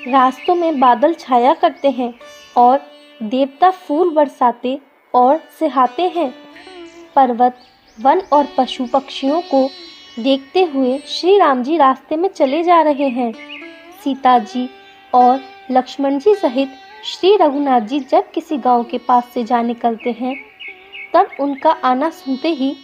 रास्तों में बादल छाया करते हैं और देवता फूल बरसाते और सिहाते हैं। पर्वत, वन और पशु पक्षियों को देखते हुए श्री राम जी रास्ते में चले जा रहे हैं। सीता जी और लक्ष्मण जी सहित श्री रघुनाथ जी जब किसी गांव के पास से जा निकलते हैं, तब उनका आना सुनते ही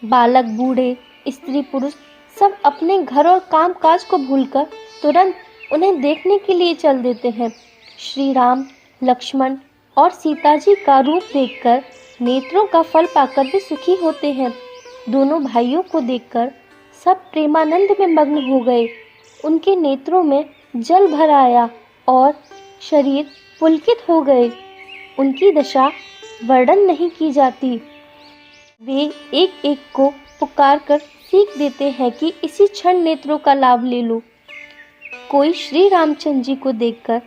बालक, बूढ़े, स्त्री, पुरुष सब अपने घर और काम काज को भूलकर तुरंत उन्हें देखने के लिए चल देते हैं। श्री राम, लक्ष्मण और सीता जी का रूप देखकर नेत्रों का फल पाकर भी सुखी होते हैं। दोनों भाइयों को देखकर सब प्रेमानंद में मग्न हो गए। उनके नेत्रों में जल भर आया और शरीर पुलकित हो गए। उनकी दशा वर्णन नहीं की जाती। वे एक एक को पुकार कर सीख देते हैं कि इसी क्षण नेत्रों का लाभ ले लो। कोई श्री रामचंद्र जी को देखकर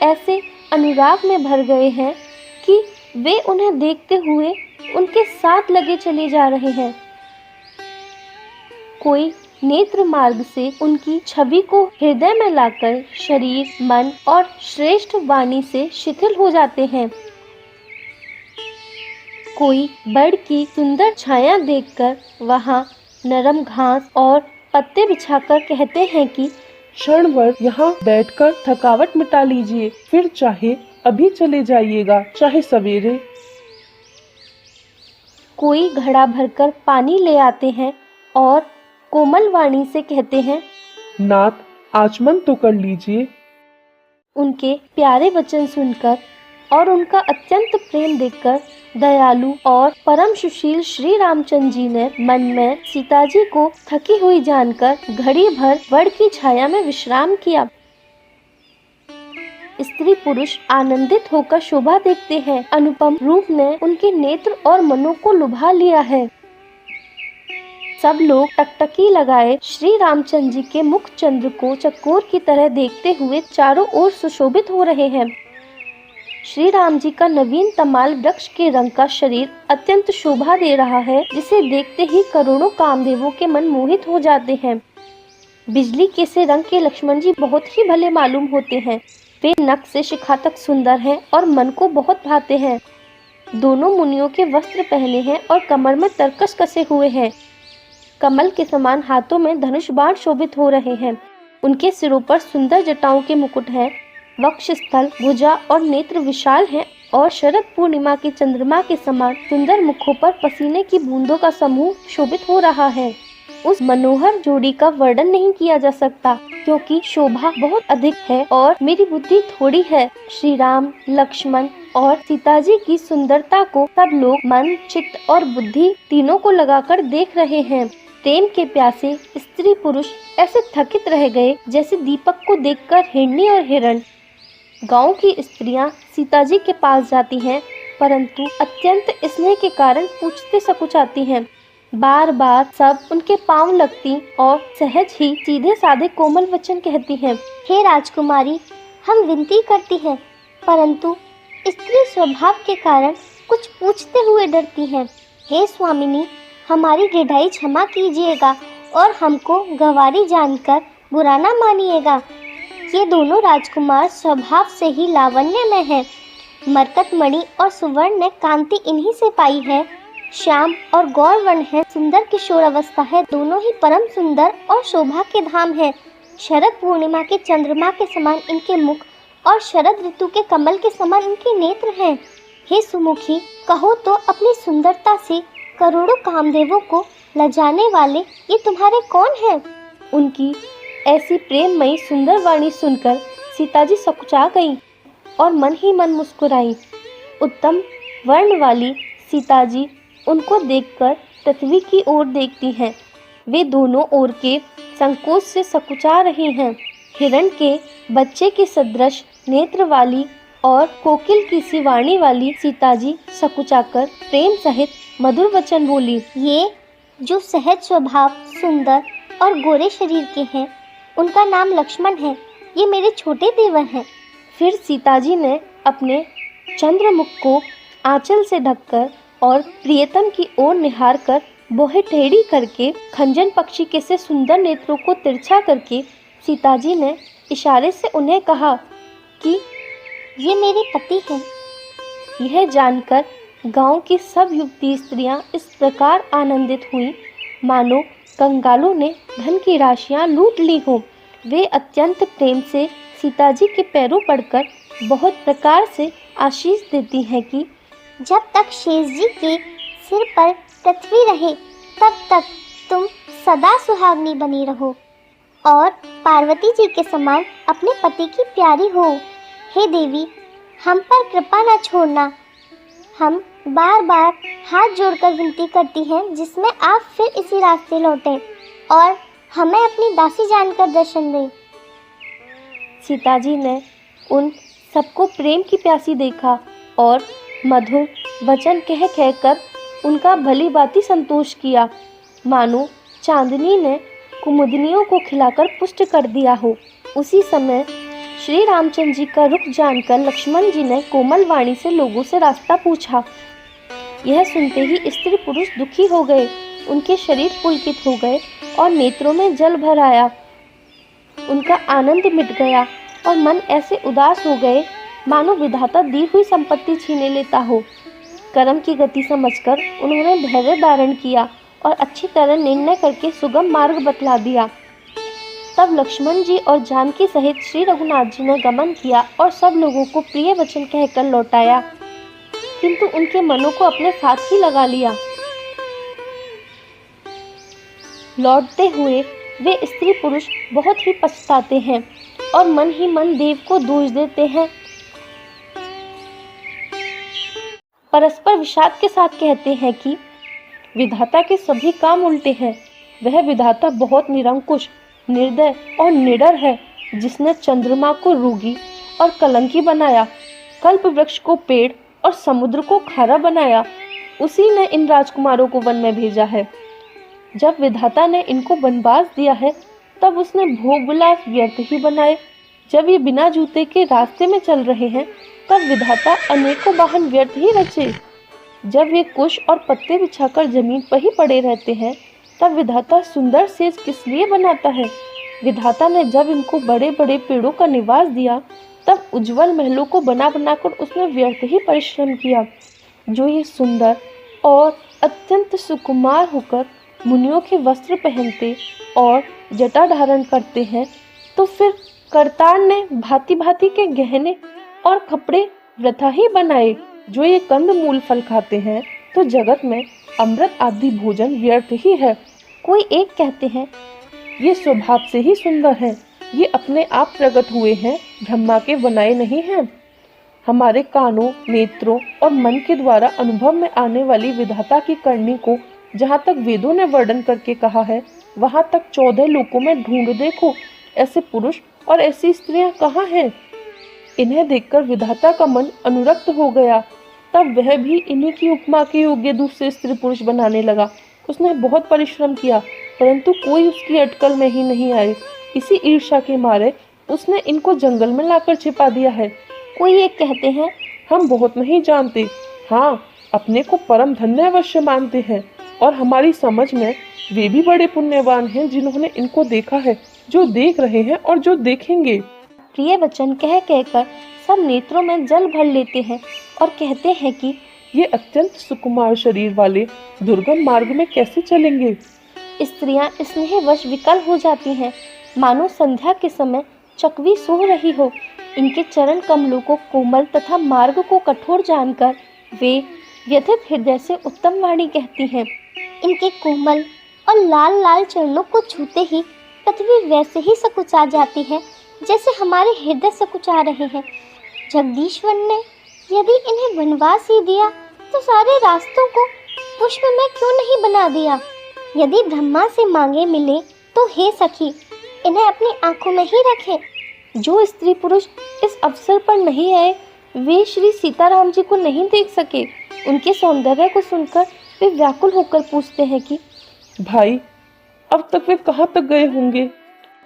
ऐसे अनुराग में भर गए हैं कि वे उन्हें देखते हुए उनके साथ लगे चले जा रहे हैं। कोई नेत्र मार्ग से उनकी छवि को हृदय में लाकर शरीर, मन और श्रेष्ठ वाणी से शिथिल हो जाते हैं। कोई बड़ की सुंदर छाया देखकर वहाँ नरम घास और पत्ते बिछाकर कहते हैं कि क्षण भर यहाँ बैठकर थकावट मिटा लीजिए, फिर चाहे अभी चले जाइएगा, चाहे सवेरे। कोई घड़ा भरकर पानी ले आते हैं और कोमल वाणी से कहते हैं, नाथ आचमन तो कर लीजिए। उनके प्यारे वचन सुनकर और उनका अत्यंत प्रेम देखकर दयालु और परम सुशील श्री रामचंद्र जी ने मन में सीता जी को थकी हुई जानकर घड़ी भर वड़ की छाया में विश्राम किया। स्त्री पुरुष आनंदित होकर शोभा देखते हैं। अनुपम रूप ने उनके नेत्र और मनों को लुभा लिया है। सब लोग टकटकी लगाए श्री रामचंद्र जी के मुख चंद्र को चकोर की तरह देखते हुए चारों ओर सुशोभित हो रहे हैं। श्री राम जी का नवीन तमाल वृक्ष के रंग का शरीर अत्यंत शोभा दे रहा है, जिसे देखते ही करोड़ों कामदेवों के मन मोहित हो जाते हैं। बिजली के से रंग के लक्ष्मण जी बहुत ही भले मालूम होते हैं। वे नख से शिखा तक सुंदर हैं और मन को बहुत भाते हैं। दोनों मुनियों के वस्त्र पहने हैं और कमर में तरकस कसे हुए हैं। कमल के समान हाथों में धनुष बाण शोभित हो रहे हैं। उनके सिरों पर सुंदर जटाओं के मुकुट हैं। वक्षस्थल, भुजा और नेत्र विशाल हैं और शरद पूर्णिमा की चंद्रमा के समान सुंदर मुखों पर पसीने की बूंदों का समूह शोभित हो रहा है। उस मनोहर जोड़ी का वर्णन नहीं किया जा सकता, क्योंकि शोभा बहुत अधिक है और मेरी बुद्धि थोड़ी है। श्री राम, लक्ष्मण और सीता जी की सुंदरता को सब लोग मन, चित्त और बुद्धि तीनों को लगाकर देख रहे हैं। प्रेम के प्यासे स्त्री पुरुष ऐसे थकित रह गए जैसे दीपक को देखकर हिरनी और हिरण। गांव की स्त्रियां सीता जी के पास जाती हैं, परंतु अत्यंत स्नेह के कारण पूछते सकुचाती हैं। बार बार सब उनके पांव लगती और सहज ही सीधे साधे कोमल वचन कहती हैं। हे राजकुमारी, हम विनती करती हैं, परंतु स्त्री स्वभाव के कारण कुछ पूछते हुए डरती हैं। हे स्वामिनी, हमारी ढिठाई क्षमा कीजिएगा और हमको गंवारी जानकर बुरा न मानिएगा। ये दोनों राजकुमार स्वभाव से ही लावण्यमय हैं। मरकतमणि और सुवर्ण ने कांति इन्हीं से पाई है। श्याम और गौर वर्ण है, सुंदर किशोर अवस्था है। दोनों ही परम सुंदर और शोभा के धाम है। शरद पूर्णिमा के चंद्रमा के समान इनके मुख और शरद ऋतु के कमल के समान इनके नेत्र हैं। हे सुमुखी, कहो तो अपनी सुंदरता से करोड़ों कामदेवों को लजाने वाले ये तुम्हारे कौन हैं? उनकी ऐसी प्रेममयी सुंदर वाणी सुनकर सीता जी सकुचा गईं और मन ही मन मुस्कुराईं। उत्तम वर्ण वाली सीता जी उनको देखकर पृथ्वी की ओर देखती हैं। वे दोनों ओर के संकोच से सकुचा रही हैं। हिरण के बच्चे के सदृश नेत्र वाली और कोकिल की सी वाणी वाली सीता जी सकुचाकर प्रेम सहित मधुर वचन बोली। ये जो सहज स्वभाव, सुंदर और गोरे शरीर के हैं, उनका नाम लक्ष्मण है। ये मेरे छोटे देवर हैं। फिर सीता जी ने अपने चंद्रमुख को आंचल से ढककर और प्रियतम की ओर निहार कर बोहे टेढ़ी करके खंजन पक्षी के से सुंदर नेत्रों को तिरछा करके सीता जी ने इशारे से उन्हें कहा कि ये मेरे पति हैं। यह जानकर गांव की सब युवती स्त्रियां इस प्रकार आनंदित हुईं मानो कंगालों ने धन की राशियां लूट ली हों। वे अत्यंत प्रेम से सीता जी के पैरों पड़कर बहुत प्रकार से आशीष देती हैं कि जब तक शेष जी के सिर पर पृथ्वी रहे तब तक तुम सदा सुहागनी बनी रहो और पार्वती जी के समान अपने पति की प्यारी हो। हे देवी, हम पर कृपा न छोड़ना। हम बार बार हाथ जोड़कर विनती करती हैं जिसमें आप फिर इसी रास्ते लौटें और हमें अपनी दासी जानकर दर्शन दें। सीता जी ने उन सबको प्रेम की प्यासी देखा और मधुर वचन कह कहकर उनका भली भांति संतोष किया, मानो चांदनी ने कुमुदनियों को खिलाकर पुष्ट कर दिया हो। उसी समय श्री रामचंद्र जी का रुख जानकर लक्ष्मण जी ने कोमल वाणी से लोगों से रास्ता पूछा। यह सुनते ही स्त्री पुरुष दुखी हो गए, उनके शरीर पुलकित हो गए और नेत्रों में जल भर आया। उनका आनंद मिट गया और मन ऐसे उदास हो गए मानो विधाता दी हुई संपत्ति छीने लेता हो। कर्म की गति समझकर उन्होंने धैर्य धारण किया और अच्छी तरह निर्णय करके सुगम मार्ग बतला दिया। तब लक्ष्मण जी और जानकी सहित श्री रघुनाथ जी ने गमन किया और सब लोगों को प्रिय वचन कहकर लौटाया, किंतु उनके मनों को अपने साथ ही लगा लिया। लौटते हुए वे स्त्री पुरुष बहुत ही पछताते हैं और मन ही मन देव को दोष देते हैं। परस्पर विषाद के साथ कहते हैं कि विधाता के सभी काम उल्टे हैं। वह विधाता बहुत निरंकुश, निर्दय और निडर है, जिसने चंद्रमा को रोगी और कलंकी बनाया, कल्प वृक्ष को पेड़ और समुद्र को खारा बनाया। उसी ने इन राजकुमारों को वन में भेजा है। जब विधाता ने इनको वनवास दिया है तब उसने भोग विलास व्यर्थ ही बनाए। जब ये बिना जूते के रास्ते में चल रहे हैं तब विधाता अनेकों वाहन व्यर्थ ही रचे। जब ये कुश और पत्ते बिछाकर जमीन पर ही पड़े रहते हैं तब विधाता सुंदर सेज किस लिए बनाता है। विधाता ने जब इनको बड़े बड़े पेड़ों का निवास दिया तब उज्जवल महलों को बना बनाकर उसमें व्यर्थ ही परिश्रम किया। जो ये सुंदर और अत्यंत सुकुमार होकर मुनियों के वस्त्र पहनते और जटा धारण करते हैं, तो फिर करतार ने भांति भांति के गहने और कपड़े वृथा ही बनाए। जो ये कंद मूल फल खाते हैं तो जगत में अमृत आदि भोजन व्यर्थ ही है। कोई एक कहते हैं ये स्वभाव से ही सुंदर है, ये अपने आप प्रकट हुए हैं, ब्रह्मा के बनाए नहीं हैं। हमारे कानों, नेत्रों और मन के द्वारा अनुभव में आने वाली विधाता की करनी को जहाँ तक वेदों ने वर्णन करके कहा है, वहाँ तक 14 लोकों में ढूंढ देखो, ऐसे पुरुष और ऐसी स्त्रियां कहाँ हैं। इन्हें देखकर विधाता का मन अनुरक्त हो गया। तब वह भी इन्हीं की उपमा के योग्य दूसरे स्त्री पुरुष बनाने लगा। उसने बहुत परिश्रम किया परंतु कोई उसकी अटकल में ही नहीं आए। इसी ईर्ष्या के मारे उसने इनको जंगल में लाकर छिपा दिया है। कोई एक कहते हैं हम बहुत नहीं जानते, हाँ अपने को परम धन्य अवश्य मानते हैं और हमारी समझ में वे भी बड़े पुण्यवान हैं जिन्होंने इनको देखा है, जो देख रहे हैं और जो देखेंगे। प्रिय वचन कह कहकर सब नेत्रों में जल भर लेते हैं और कहते हैं कि ये अत्यंत सुकुमार शरीर वाले दुर्गम मार्ग में कैसे चलेंगे। स्त्रियां स्नेहवश विकल हो जाती हैं, मानो संध्या के समय चकवी सो रही हो। इनके चरण कमलों को कोमल तथा मार्ग को कठोर जानकर वे व्यथित हृदय से उत्तम वाणी कहती हैं। इनके कोमल और लाल लाल चरणों को छूते ही पृथ्वी वैसे ही सकुचा जाती है जैसे हमारे हृदय सकुचा रहे हैं। जगदीश्वर ने यदि इन्हें वनवास ही दिया तो सारे रास्तों को पुष्प में क्यों नहीं बना दिया। यदि ब्रह्मा से मांगे मिले तो हे सखी, इन्हें अपनी आंखों में ही रखे। जो स्त्री पुरुष इस अवसर पर नहीं आए वे श्री सीताराम जी को नहीं देख सके। उनके सौंदर्य को सुनकर वे व्याकुल होकर पूछते हैं कि भाई अब तक वे कहाँ तक गए होंगे।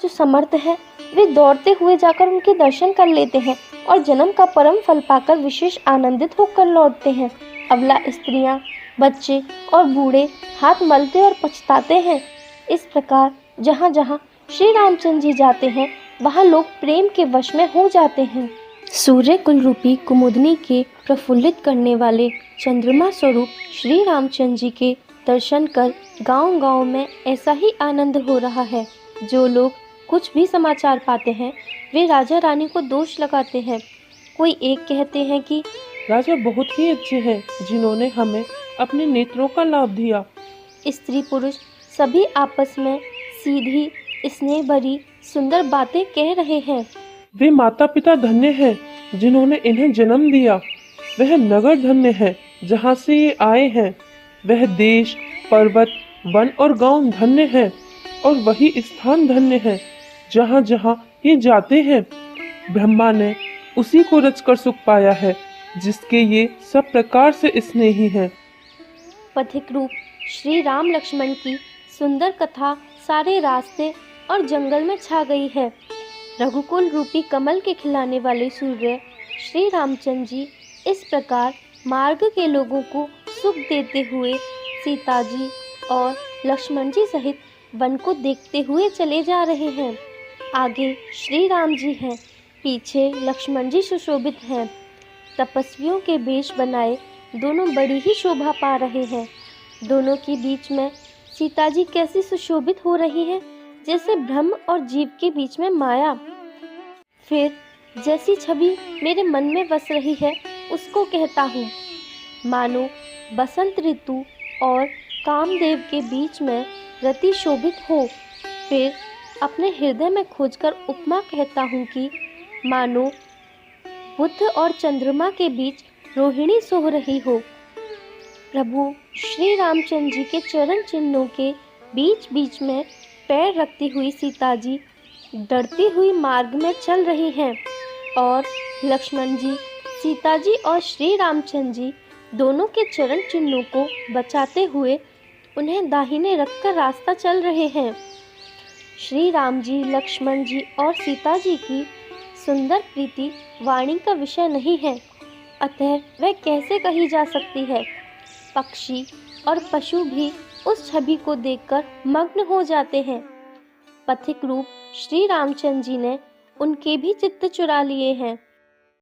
जो समर्थ है वे दौड़ते हुए जाकर उनके दर्शन कर लेते हैं और जन्म का परम फल पाकर विशेष आनंदित होकर लौटते हैं। अबला स्त्रियां, बच्चे और बूढ़े हाथ मलते और पछताते हैं। इस प्रकार जहाँ जहाँ श्री रामचंद्र जी जाते हैं वहाँ लोग प्रेम के वश में हो जाते हैं। सूर्य कुल रूपी कुमुदनी के प्रफुल्लित करने वाले चंद्रमा स्वरूप श्री रामचंद्र जी के दर्शन कर गांव-गांव में ऐसा ही आनंद हो रहा है। जो लोग कुछ भी समाचार पाते हैं वे राजा रानी को दोष लगाते हैं। कोई एक कहते हैं कि राजा बहुत ही अच्छे हैं जिन्होंने हमें अपने नेत्रों का लाभ दिया। स्त्री पुरुष सभी आपस में सीधी स्नेह भरी सुंदर बातें कह रहे हैं। वे माता पिता धन्य हैं जिन्होंने इन्हें जन्म दिया। वह नगर धन्य है जहाँ से ये आए हैं। वह देश, पर्वत, वन और गांव धन्य है और वही स्थान धन्य है जहाँ जहाँ ये जाते हैं। ब्रह्मा ने उसी को रचकर सुख पाया है जिसके ये सब प्रकार से स्नेही हैं। पथिक रूप श्री राम लक्ष्मण की सुंदर कथा सारे रास्ते और जंगल में छा गई है। रघुकुल रूपी कमल के खिलाने वाले सूर्य श्री रामचंद्र जी इस प्रकार मार्ग के लोगों को सुख देते हुए सीता जी और लक्ष्मण जी सहित वन को देखते हुए चले जा रहे हैं। आगे श्री राम जी हैं, पीछे लक्ष्मण जी सुशोभित हैं। तपस्वियों के वेश बनाए दोनों बड़ी ही शोभा पा रहे हैं। दोनों के बीच में सीता जी कैसी सुशोभित हो रही हैं, जैसे ब्रह्म और जीव के बीच में माया। फिर जैसी छवि मेरे मन में बस रही है उसको कहता हूँ। मानो बसंत ऋतु और कामदेव के बीच में रति शोभित हो। फिर अपने हृदय में खोजकर उपमा कहता हूँ कि मानो बुध और चंद्रमा के बीच रोहिणी सोह रही हो। प्रभु श्री रामचंद्र जी के चरण चिन्हों के बीच बीच में पैर रखती हुई सीता जी डरती हुई मार्ग में चल रही हैं और लक्ष्मण जी, सीता जी और श्री रामचंद्र जी दोनों के चरण चिन्हों को बचाते हुए उन्हें दाहिने रखकर रास्ता चल रहे हैं। श्री राम जी, लक्ष्मण जी और सीता जी की सुंदर प्रीति वाणी का विषय नहीं है, अतः वह कैसे कही जा सकती है। पक्षी और पशु भी उस छवि को देखकर मग्न हो जाते हैं। पथिक रूप श्री रामचंद्र जी ने उनके भी चित्त चुरा लिए हैं।